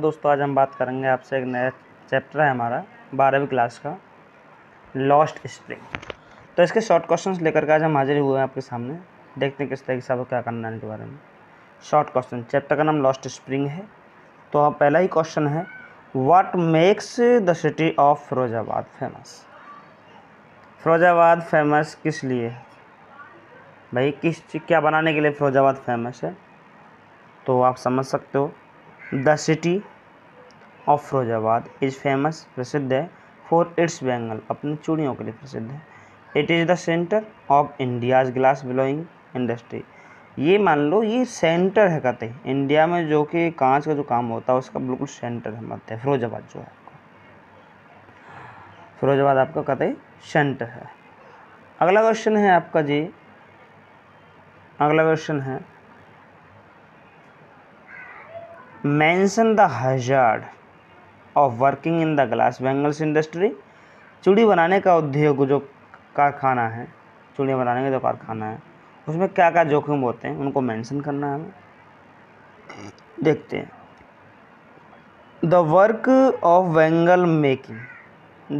दोस्तों आज हम बात करेंगे आपसे एक नया चैप्टर है हमारा 12वीं क्लास का लॉस्ट स्प्रिंग। तो इसके शॉर्ट क्वेश्चंस लेकर के आज हम हाजिर हुए हैं आपके सामने। देखते हैं किस तरीके से आपको क्या करना है इनके बारे में। शॉर्ट क्वेश्चन, चैप्टर का नाम लॉस्ट स्प्रिंग है। तो अब पहला ही क्वेश्चन है, what makes the city of Firozabad famous. Firozabad famous किस लिए है भाई, क्या बनाने के लिए फिरोजाबाद फेमस है? तो आप समझ सकते हो, the city of Firozabad is famous, प्रसिद्ध है, फॉर इट्स बैंगल, अपनी चूड़ियों के लिए प्रसिद्ध है। It is the centre of India's glass blowing industry. ये मान लो ये सेंटर है कहते हैं इंडिया में, जो कि कांच का जो काम होता है उसका बिल्कुल सेंटर है मध्य फिरोजाबाद जो है आपका। फिरोजाबाद आपका कहते हैं सेंटर है। अगला क्वेश्चन है आपका जी, अगला क्वेश्चन है, mention the hazard of working in the glass bangles industry. चूड़ी बनाने का उद्योग जो कारखाना है, चूड़ियाँ बनाने का जो कारखाना है उसमें क्या क्या जोखिम होते हैं उनको मेंशन करना है हमें। देखते हैं, the work of bangle making,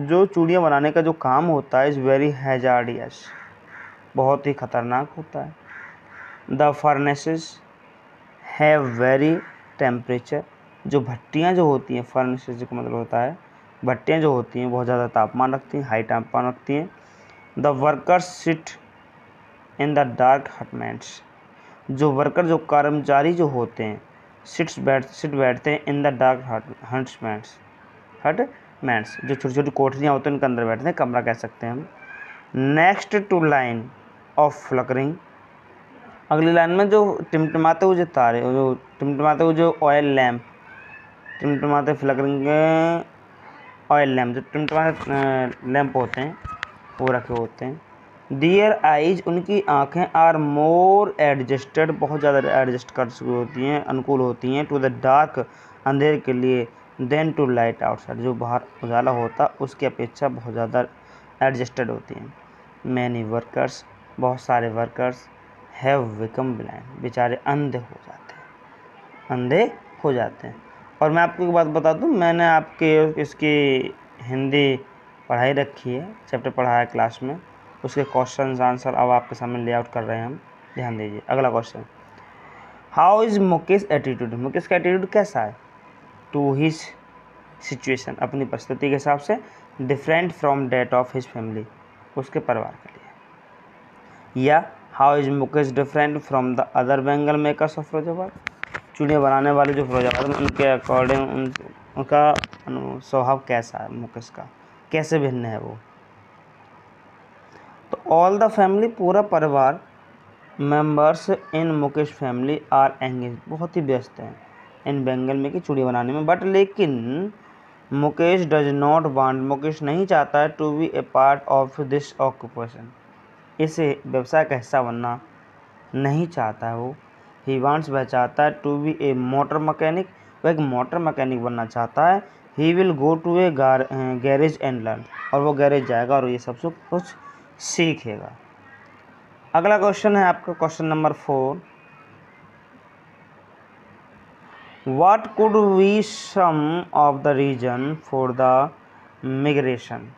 जो चूड़ियाँ बनाने का जो काम होता है, इज़ वेरी हैजार्डियस, बहुत ही खतरनाक होता है। The furnaces have very temperature, जो भट्टियाँ जो होती हैं, फर्नेसेस का मतलब होता है भट्टियाँ जो होती हैं बहुत ज़्यादा तापमान रखती हैं, हाई तापमान रखती हैं। The workers sit in the dark hutments, जो वर्कर जो कर्मचारी जो होते हैं सिट बैठते हैं इन द डार्क हटमेंट्स, जो छोटी छोटी कोठरियाँ होती हैं उनके अंदर बैठते हैं, कमरा कह सकते हैं हम। नेक्स्ट टू लाइन ऑफ फ्लकरिंग, अगली लाइन में जो टिमटिमाते हुए जो तारे, जो टिमटिमाते हुए जो ऑयल लैम्प, टिमटिमाते फ्लकरिंग ऑयल लैम्प, जो टिमटिमाते लैम्प होते हैं वो रखे होते हैं। डियर आइज, उनकी आँखें आर मोर एडजस्टेड, बहुत ज़्यादा एडजस्ट कर चुकी होती हैं, अनुकूल होती हैं, टू द डार्क, अंधेरे के लिए, देन टू लाइट आउटसाइड, जो बाहर उजाला होता उसकी अपेक्षा बहुत ज़्यादा एडजस्टेड होती हैं। मैनी वर्कर्स, बहुत सारे वर्कर्स, हैव बिकम ब्लाइंड, बेचारे अंधे हो जाते हैं, अंधे हो जाते हैं। और मैं आपको एक बात बता दूं, मैंने आपके इसकी हिंदी पढ़ाई रखी है, चैप्टर पढ़ा है क्लास में, उसके क्वेश्चन आंसर अब आपके सामने लेआउट कर रहे हैं हम, ध्यान दीजिए। अगला question, how is Mukesh attitude, Mukesh का एटीट्यूड कैसा है? टू हिज सिचुएशन, अपनी परिस्थिति के हिसाब से, different from that of his family, उसके परिवार के लिए। या how is Mukesh different from the other bangle makers of Firozabad, चूड़ियाँ बनाने वाले जो फिरोजाबाद में उनके अकॉर्डिंग उनका स्वभाव कैसा है, मुकेश का कैसे भिन्न है वो। तो ऑल द फैमिली, पूरा परिवार, members in Mukesh family are engage, बहुत ही व्यस्त हैं इन बैंगल में की चूड़ियाँ बनाने में। बट लेकिन Mukesh does not want, Mukesh नहीं चाहता है, to be a part of this occupation, इसे व्यवसाय का हिस्सा बनना नहीं चाहता है वो। ही वांट्स, वह चाहता है, to be a motor mechanic, वह एक मोटर मैकेनिक बनना चाहता है। He will go to a garage and learn, और वो गैरेज जाएगा और ये सब कुछ सीखेगा। अगला क्वेश्चन है आपका question number 4, what could be some of the reason for the migration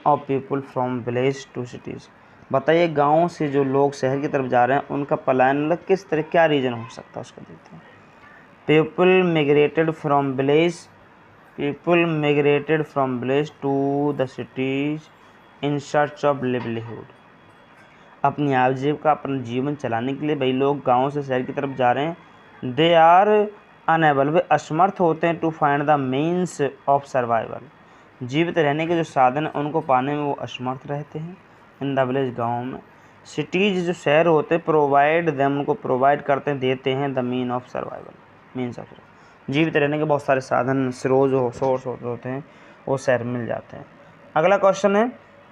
of people from village to cities. बताइए, गाँव से जो लोग शहर की तरफ जा रहे हैं उनका पलायन किस तरह, क्या रीज़न हो सकता है उसका देखते हैं। People migrated from village to the cities in search of livelihood, अपनी आजीविका, अपना जीवन चलाने के लिए भाई लोग गाँव से शहर की तरफ जा रहे हैं। दे आर अनएबल, वे असमर्थ होते हैं, to find the means of survival, जीवित रहने के जो साधन हैं उनको पाने में वो असमर्थ रहते हैं इन द विलेज, गाँव में। सिटीज़ जो शहर होते हैं, प्रोवाइड देम, उनको प्रोवाइड करते हैं, देते हैं, द मीन्स ऑफ सर्वाइवल, जीवित रहने के बहुत सारे साधन, सोर्स होते हैं, वो शहर मिल जाते हैं। अगला क्वेश्चन है,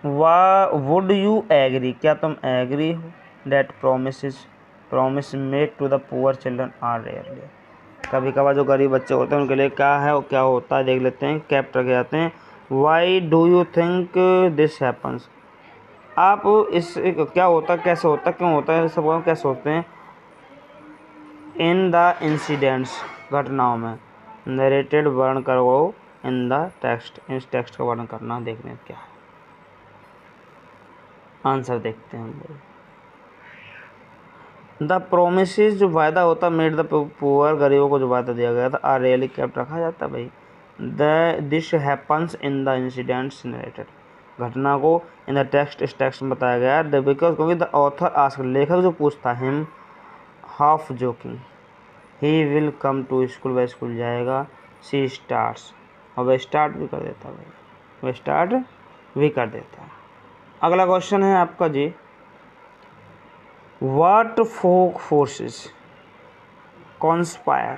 वुड यू एग्री, क्या तुम एग्री हो, that promise made to the poor children are rarely, कभी कभार जो गरीब बच्चे होते हैं उनके लिए क्या है, क्या होता है, देख लेते हैं, कैप्ट रखे जाते हैं। Why do you think this happens, आप इस क्या होता, कैसे होता, क्यों होता है, सब क्या सोचते हैं। इन द इंसिडेंट्स घटनाओं में। नरेटेड वर्णन करो इन द टेक्स्ट, इस टेक्स्ट का वर्णन करना, देखने क्या है। आंसर देखते हैं हम लोग। द प्रोमिसेस जो वायदा होता, मेड द पुअर, गरीबों को जो वायदा दिया गया था, आर रियली केप्ट, रखा जाता भाई। This happens in the incidents narrated, घटना को इन द टेक्स्ट, इस टेक्स्ट में बताया गया है। बिकॉज क्योंकि द ऑथर आस्क, लेखक जो पूछता him half joking, he will come to school, वह स्कूल जाएगा। सी स्टार्ट्स, और वह स्टार्ट भी कर देता भाई, वह स्टार्ट भी कर देता है। अगला क्वेश्चन है आपका जी, What folk forces conspire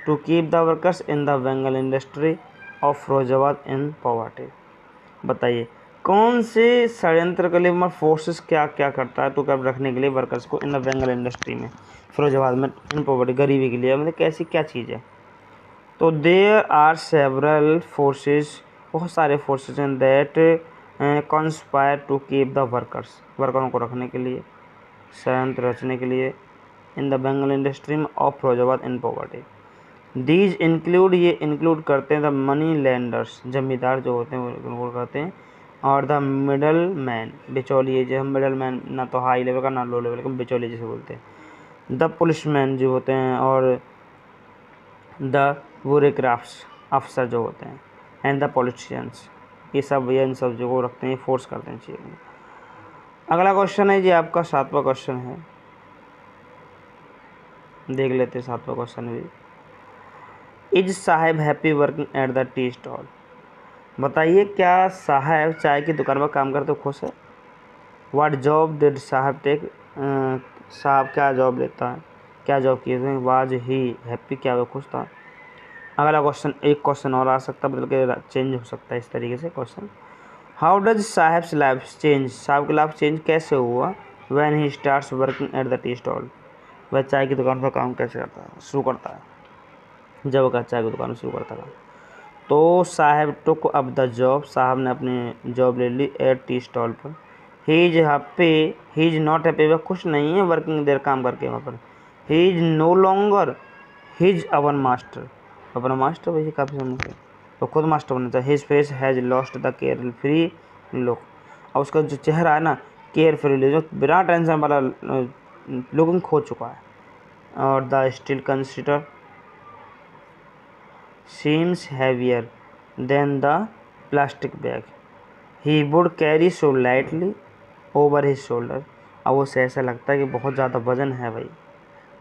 to keep the workers in the Bengal industry of Firozabad in poverty? बताइए कौन से षड्यंत्र के लिए फोर्सेस क्या क्या करता है तो क्या रखने के लिए वर्कर्स को इन द बेंगल इंडस्ट्री में, फिरोजाबाद में, इन पॉवर्टी, गरीबी के लिए, मतलब कैसी क्या चीज़ है। तो देयर आर सेवरल फोर्सेस, बहुत सारे फोर्सेस हैं that conspire to keep the workers, वर्करों को रखने के लिए, षड्यंत्र रचने के लिए, इन द बेंगल इंडस्ट्री में of Firozabad in poverty. These include, ये इंक्लूड करते हैं द मनी लैंडर्स, जमींदार जो होते हैं वो इंक्लूड करते हैं, और द मिडल मैन, बिचौलिए, जो मिडल मैन ना तो हाई लेवल का ना लो लेवल का, बिचौलिए जिसे बोलते हैं। द पुलिसमैन जो होते हैं, और द ब्यूरोक्राट्स, अफसर जो होते हैं, एंड द पॉलिटिशियंस, ये सब इन सब जो को रखते हैं, फोर्स करते हैं चीज़ों में। अगला क्वेश्चन है जी आपका 7वां क्वेश्चन है, देख लेते हैं 7वां क्वेश्चन भी। Is Saheb happy working at the tea stall, बताइए क्या साहब चाय की दुकान पर काम करते खुश है। व्हाट जॉब डिड साहब टेक, साहब क्या जॉब लेता है, क्या जॉब किए थे। वाज ही हैप्पी, क्या वो खुश था। अगला क्वेश्चन, एक क्वेश्चन और आ सकता है, बदल के चेंज हो सकता है इस तरीके से question. How does Sahab's life change, Sahab की लाइफ चेंज कैसे हुआ when he starts working at the tea stall, वह चाय की दुकान पर काम कैसे करता है, शुरू करता है, जब वह चाय की दुकान शुरू करता था। तो साहब टुक अप द जॉब, साहब ने अपनी जॉब ले ली एट टी स्टॉल पर। He is happy, he is not happy, वह खुश नहीं है वर्किंग देर काम करके वहाँ पर। He is no longer his own master, अपना मास्टर वैसे काफ़ी समय से, तो खुद मास्टर बनना चाहिए। His face has lost the carefree look, और उसका जो चेहरा है ना, केयर फ्री, जो बिना टेंशन वाला लुकिंग खो चुका है। और the still consider seems heavier than the plastic bag he would carry so lightly over his shoulder, अब उसे ऐसा लगता है कि बहुत ज़्यादा वजन है भाई,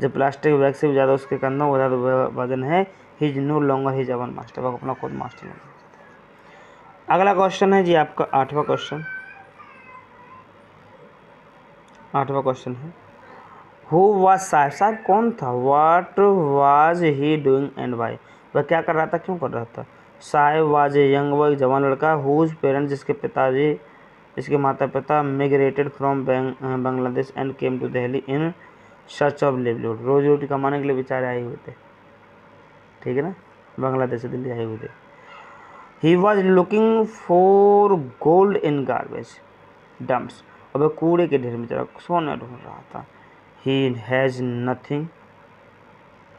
जब प्लास्टिक बैग से भी ज़्यादा उसके कंधों में ज़्यादा वजन है। He is no longer his own master, वो अपना खुद मास्टर नहीं है। अगला क्वेश्चन है जी आपका 8वां क्वेश्चन, 8वां क्वेश्चन है, हु वाज साहब, साहब कौन था। What was he doing and why, वह क्या कर रहा था, क्यों कर रहा था। साहब वाज ए यंग बॉय, जवान लड़का, हुज पेरेंट्स, जिसके पिताजी, जिसके माता पिता migrated from Bangladesh and came to Delhi in search of livelihood, रोजी रोटी कमाने के लिए बेचारे आए हुए थे, ठीक है ना, बांग्लादेश से दिल्ली आए हुए थे। He was looking for gold in garbage dumps, और वह कूड़े के ढेर में जरा सोना ढूंढ रहा था। He has nothing,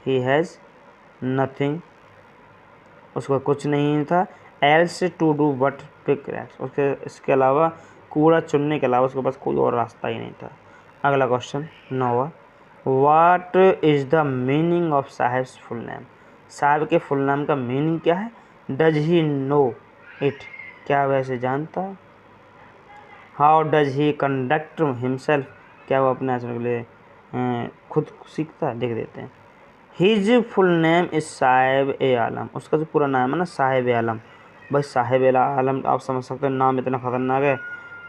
he has nothing, उसका कुछ नहीं था। else to do but pick rats, उसके इसके अलावा कूड़ा चुनने के अलावा उसके पास कोई और रास्ता ही नहीं था। अगला क्वेश्चन 9वां, What is the meaning of Sahib's full name, साहब के फुल नाम का मीनिंग क्या है। Does he know it, क्या वह इसे जानता है। How does he conduct himself, क्या वो अपने आचरण के लिए खुद सीखता है, देख देते हैं। His full name is Sahib e Alam, उसका जो पूरा नाम है ना साहिब ए आलम, भाई साहिब ए आलम आप समझ सकते हैं नाम इतना खतरनाक है,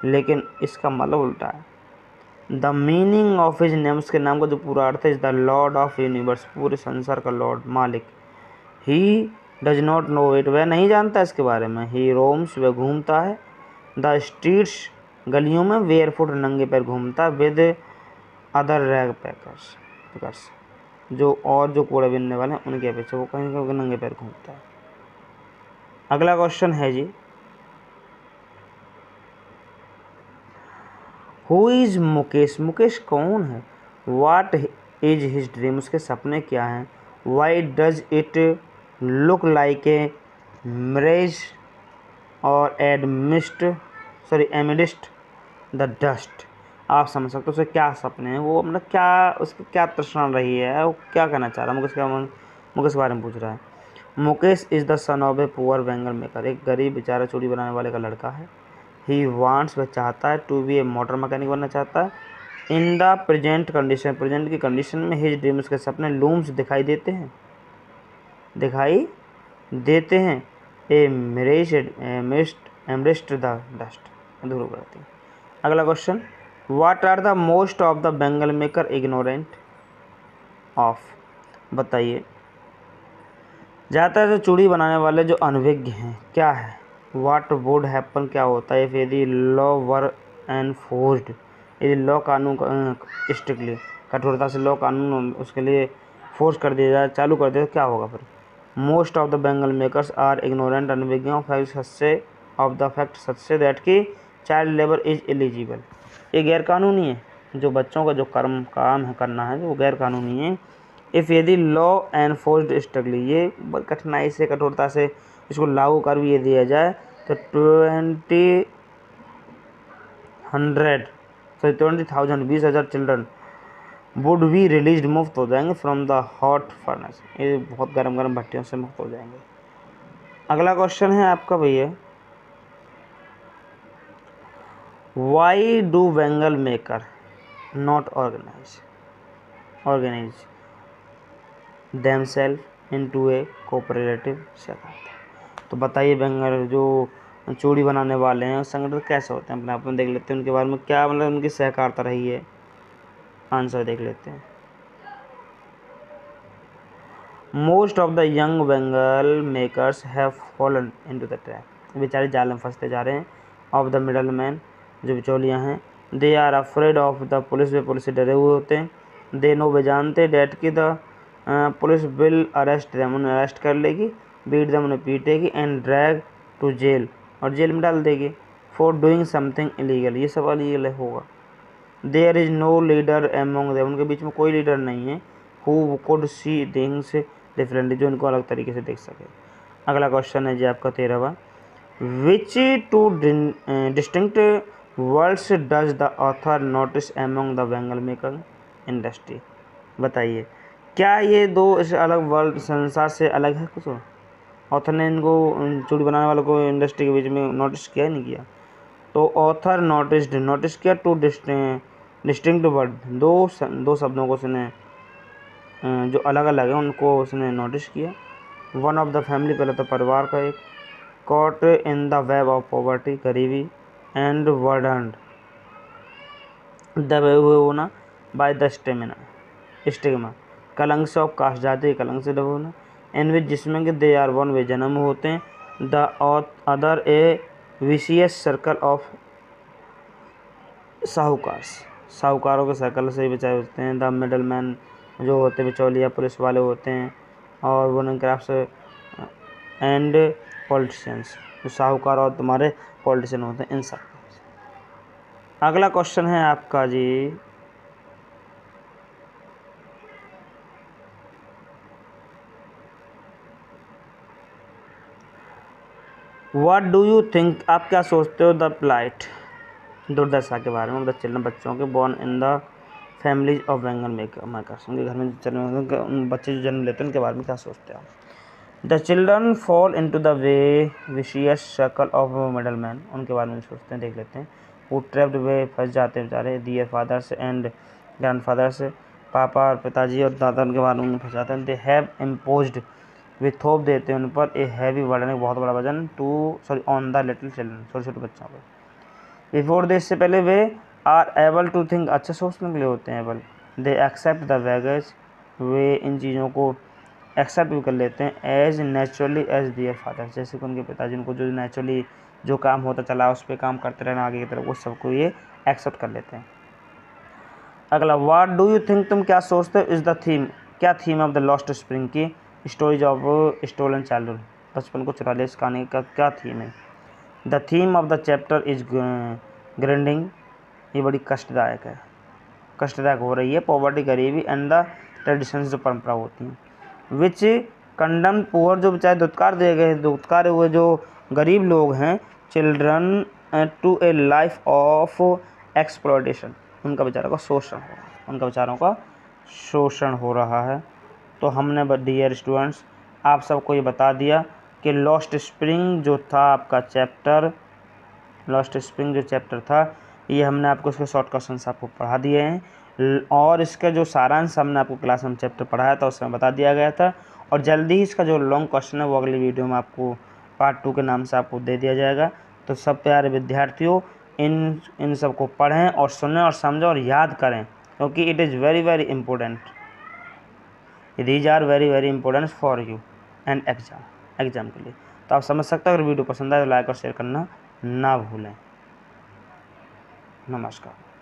लेकिन इसका मतलब उल्टा है। The meaning of his name, उसके नाम का जो पूरा अर्थ है, is the Lord of universe, पूरे संसार का लॉर्ड, मालिक। He does not know it, वह नहीं जानता इसके बारे में। ही रोम्स, वह घूमता है। द स्ट्रीट्स, गलियों में, वेयरफुट, नंगे पैर घूमता है। विद अदर रैग पैकर्स, जो और जो कूड़ा बीनने वाले हैं उनके अपेक्षा वो कहीं कहीं नंगे पैर घूमता है। अगला क्वेश्चन है जी, हु इज मुकेश, मुकेश कौन है। व्हाट इज हिज ड्रीम, उसके सपने क्या हैं। Why does it look like a mirage और एमिडिस्ट द डस्ट। आप समझ सकते हो उसे क्या सपने हैं, वो मतलब क्या उसकी क्या तृष्णा रही है, वो क्या कहना चाह रहा है। मुकेश के बारे में पूछ रहा है। Mukesh is the son of a poor bangle maker, एक गरीब बेचारा चूड़ी बनाने वाले का लड़का है। ही वांट्स, वह चाहता है, to be a motor mechanic बनना चाहता है। In the present condition, present की कंडीशन में हिज ड्रीम्स के सपने लूम्स दिखाई देते हैं a mirage amidst the dust, दूर हो जाती है। अगला question, what are the most of the bangle maker ignorant of, बताइए ज़्यादातर जो चूड़ी बनाने वाले जो अनभिज्ञ हैं क्या है। व्हाट वुड हैपन, क्या होता है, इफ यदि लॉ वर एनफोर्स्ड, यदि लॉ कानून स्ट्रिक्टली कठोरता से लॉ कानून उसके लिए फोर्स कर दिया जाए, चालू कर दिया, क्या होगा फिर। Most of the bangle makers are ignorant, अनभिज्ञ ऑफ द फैक्ट सच्चे दैट की चाइल्ड लेबर इज इलीजिबल, ये गैर कानूनी है, जो बच्चों का जो काम है करना है वो गैर कानूनी है। इफ़ यदि लॉ एनफोर्स्ड स्ट्रिक्टली, ये कठिनाई से कठोरता से इसको लागू कर भी दिया जाए तो 20,000 चिल्ड्रन वुड बी रिलीज्ड, मुफ्त हो जाएंगे फ्रॉम द हॉट फर्नेस, ये बहुत गर्म भट्टियों से मुक्त हो जाएंगे। अगला क्वेश्चन है आपका भैया, why do bangle maker not organise themselves into a cooperative sector. तो बताइए बैंगल जो चूड़ी बनाने वाले हैं संगठन कैसे होते हैं, अपने आप में देख लेते हैं उनके बारे में, क्या मतलब उनकी सहकारिता रही है। आंसर देख लेते हैं। Most of the young Bengal makers have fallen into the trap, बेचारे जाल में फंसते जा रहे हैं। ऑफ द मिडल मैन, जो बिचौलियाँ हैं। They are afraid of the police, वे पुलिस से डरे हुए होते हैं। दे नो, वे जानते डैट की the police will arrest them, उन्हें अरेस्ट कर लेगी। बीट देम, उन्हें पीटेगी। एंड ड्रैग टू जेल, और जेल में डाल देगी। फॉर डूइंग समथिंग इलीगल, ये सब इलीगल होगा। There is no leader among them, उनके बीच में कोई लीडर नहीं है। Who could see things differently, जो इनको अलग तरीके से देख सके। अगला क्वेश्चन है जी आपका 13वां, which two distinct words does the author notice among the bangle maker industry, बताइए क्या ये दो इस अलग वर्ल्ड संसार से अलग है कुछ। ऑथर ने इनको चूड़ी बनाने वालों को इंडस्ट्री के बीच में नोटिस किया नहीं किया। तो ऑथर नोटिस किया टू डिस्टिंक्ट वर्ड, दो शब्दों को उसने जो अलग अलग है उनको उसने नोटिस किया। वन ऑफ द फैमिली, पहले तो परिवार का एक। Caught in the web of poverty, गरीबी। एंड वर्डन्ड, दबे हुए होना। बाय द स्टिग्मा, कलंक से ऑफ कास्ट, जाति कलंक से दबे होना। इन विच, जिसमें कि दे आर वन, वे जन्म होते हैं। The other A vicious circle of साहूकारों के सर्कल से ही बचाए होते हैं। द मिडल मैन, जो होते हैं बिचौलिया पुलिस वाले होते हैं। और वुडन क्राफ्ट्स एंड पॉलिटिशियंस, जो साहूकार और तुम्हारे पॉलिटिशियन होते हैं, इन सब। अगला क्वेश्चन है आपका जी, व्हाट डू यू थिंक, आप क्या सोचते हो द प्लाइट, दुर्दशा के बारे में, द चिल्ड्रन, बच्चों के born in the families of bangle makers, उनके घर में बच्चे जो जन्म लेते हैं उनके बारे में क्या सोचते हो। The children fall into the vicious circle of middle man, उनके बारे में सोचते हैं, देख लेते हैं। वो ट्रैप्ड, वे फंस जाते हैं बेचारे। दियर फादर्स एंड ग्रैंड फादर्स, पापा और पिताजी और दादा, उनके बारे में फंस जाते हैं। दे हैव इम्पोज्ड, वे थोप देते हैं उन पर ए हैवी बर्डन, एक बहुत बड़ा वजन, ऑन द लिटिल चिल्ड्रन, छोटे छोटे बच्चों पर। बिफोर दे, इससे पहले they are able to think, अच्छा सोचने के लिए होते हैं able. They accept the baggage, वे इन चीज़ों को एक्सेप्ट भी कर लेते हैं as naturally as their father, जैसे कि उनके पिताजी उनको जो नेचुरली जो काम होता चला उस पर काम करते रहना आगे की तरफ, उस सबको ये एक्सेप्ट कर लेते हैं। अगला, व्हाट डू यू थिंक, तुम क्या सोचते हो, इज़ द थीम, क्या theme of the lost spring की स्टोरीज ऑफ स्टोलन चाइल्डहुड, बचपन को चुरा लिया, इस कहानी का क्या थीम है। The theme of the chapter is grinding, ये बड़ी कष्टदायक हो रही है। पॉवर्टी, गरीबी। एंड द ट्रेडिशंस, जो परंपरा होती हैं। विच कंडम पुअर, जो बेचारे दुत्कार दिए गए, दुत्कार हुए जो गरीब लोग हैं, children to a life of exploitation, उनका बेचारों का शोषण हो रहा है, उनका बेचारों का शोषण हो रहा है। तो हमने डियर स्टूडेंट्स आप सबको ये बता दिया कि लॉस्ट स्प्रिंग जो था आपका चैप्टर, लॉस्ट स्प्रिंग जो चैप्टर था, ये हमने आपको इसके शॉर्ट क्वेश्चंस आपको पढ़ा दिए हैं, और इसका जो सारांश हमने आपको क्लास में चैप्टर पढ़ाया था उसमें बता दिया गया था। और जल्दी ही इसका जो लॉन्ग क्वेश्चन है वो अगली वीडियो में आपको पार्ट 2 के नाम से आपको दे दिया जाएगा। तो सब प्यारे विद्यार्थियों इन सब को पढ़ें और सुनें और समझें और याद करें, क्योंकि it is very very important, these are very very important for you and exam के लिए। तो आप समझ सकते हैं। अगर वीडियो पसंद आए तो लाइक और शेयर करना ना भूलें। नमस्कार।